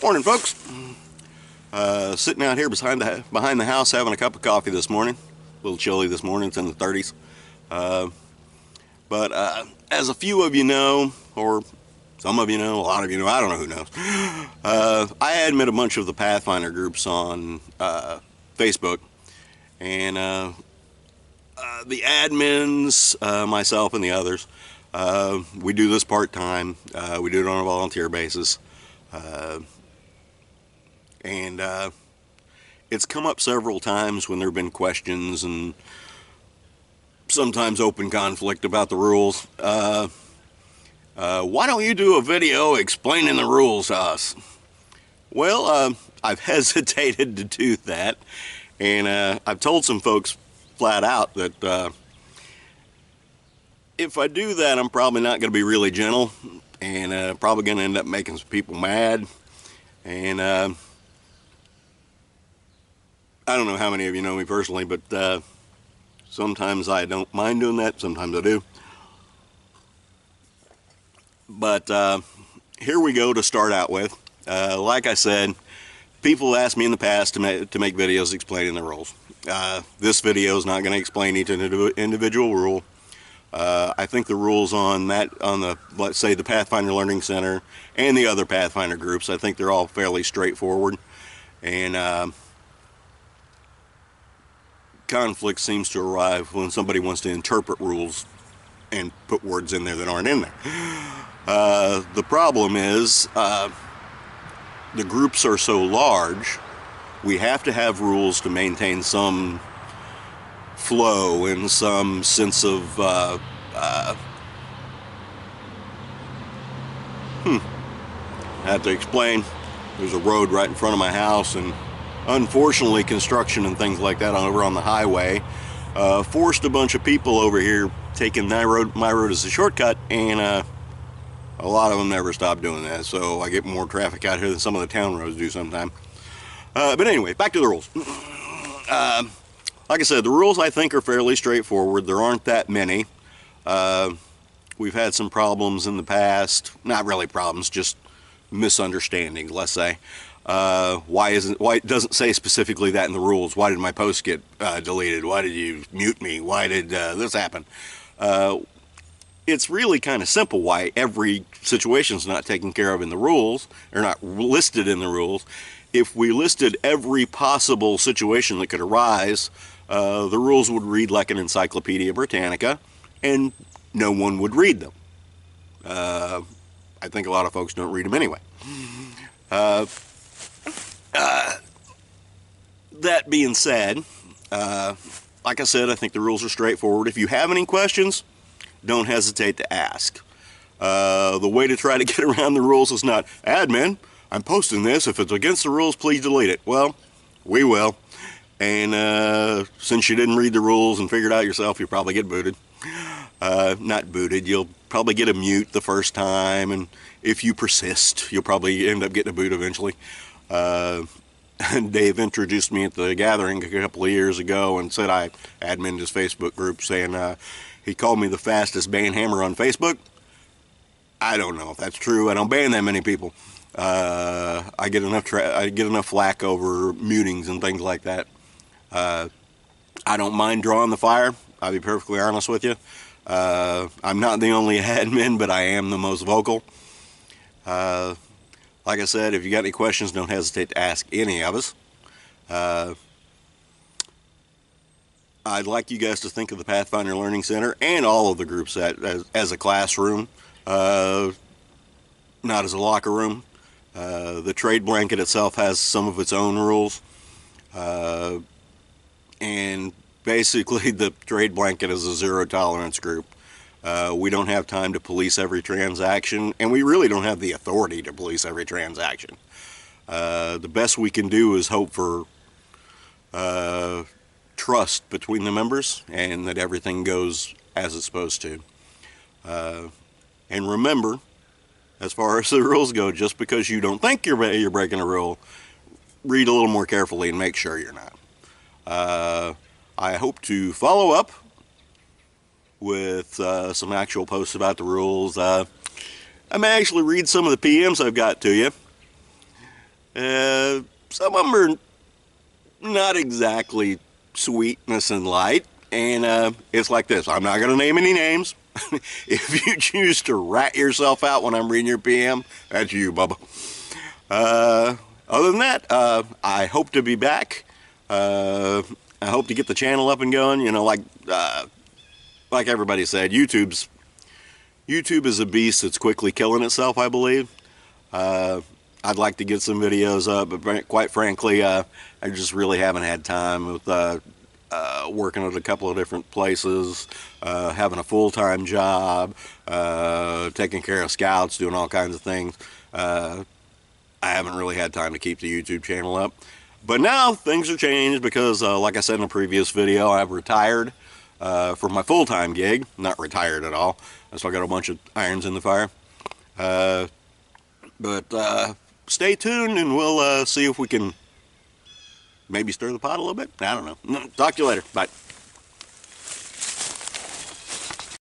Morning, folks. Sitting out here behind the house having a cup of coffee this morning. A little chilly this morning. It's in the 30s. But as a few of you know, or some of you know, a lot of you know, I don't know who knows. I admin a bunch of the Pathfinder groups on Facebook, and the admins, myself and the others, we do this part-time. We do it on a volunteer basis. And it's come up several times when there have been questions and sometimes open conflict about the rules. Why don't you do a video explaining the rules to us? Well, I've hesitated to do that, and I've told some folks flat out that if I do that, I'm probably not going to be really gentle, and probably going to end up making some people mad. And I don't know how many of you know me personally, but sometimes I don't mind doing that, sometimes I do. But here we go to start out with. Like I said, people asked me in the past to make videos explaining the rules. This video is not going to explain each individual rule. I think the rules on the, let's say, the Pathfinder Learning Center and the other Pathfinder groups, I think they're all fairly straightforward. And conflict seems to arrive when somebody wants to interpret rules and put words in there that aren't in there. The problem is the groups are so large, we have to have rules to maintain some flow and some sense of I have to explain. There's a road right in front of my house, and unfortunately construction and things like that over on the highway forced a bunch of people over here taking my road as a shortcut, and a lot of them never stop doing that, so I get more traffic out here than some of the town roads do sometimes. But anyway, back to the rules. Like I said, the rules I think are fairly straightforward. There aren't that many. We've had some problems in the past. Not really problems, just misunderstandings, let's say. Why it doesn't say specifically that in the rules? Why did my post get deleted? Why did you mute me? Why did this happen? It's really kind of simple why every situation is not taken care of in the rules, or not listed in the rules. If we listed every possible situation that could arise, the rules would read like an Encyclopedia Britannica, and no one would read them. I think a lot of folks don't read them anyway. That being said, like I said, I think the rules are straightforward. If you have any questions, don't hesitate to ask. The way to try to get around the rules is not, admin, I'm posting this. If it's against the rules, please delete it. Well, we will. And since you didn't read the rules and figure it out yourself, you'll probably get booted. Not booted, you'll probably get a mute the first time, and if you persist, you'll probably end up getting a boot eventually. Dave introduced me at the gathering a couple of years ago and said I adminned his Facebook group, saying he called me the fastest ban hammer on Facebook. I don't know if that's true. I don't ban that many people. I get enough flack over mutings and things like that. I don't mind drawing the fire. I'll be perfectly honest with you. I'm not the only admin, but I am the most vocal. Like I said, if you got any questions, don't hesitate to ask any of us. I'd like you guys to think of the Pathfinder Learning Center and all of the groups as a classroom, not as a locker room. The trade blanket itself has some of its own rules. And basically the trade blanket is a zero tolerance group. We don't have time to police every transaction, and we really don't have the authority to police every transaction. The best we can do is hope for trust between the members and that everything goes as it's supposed to. And remember, as far as the rules go, just because you don't think you're breaking a rule, read a little more carefully and make sure you're not. I hope to follow up with some actual posts about the rules. I may actually read some of the PMs I've got to you. Some of them are not exactly sweetness and light, and it's like this. I'm not going to name any names. If you choose to rat yourself out when I'm reading your PM, that's you, Bubba. Other than that, I hope to be back. I hope to get the channel up and going. You know, like everybody said, YouTube is a beast that's quickly killing itself, I believe. I'd like to get some videos up, but quite frankly, I just really haven't had time with working at a couple of different places, having a full-time job, taking care of scouts, doing all kinds of things. I haven't really had time to keep the YouTube channel up. But now things are changed because, like I said in a previous video, I've retired from my full-time gig. Not retired at all. I still got a bunch of irons in the fire. But stay tuned and we'll see if we can maybe stir the pot a little bit. I don't know. Talk to you later. Bye.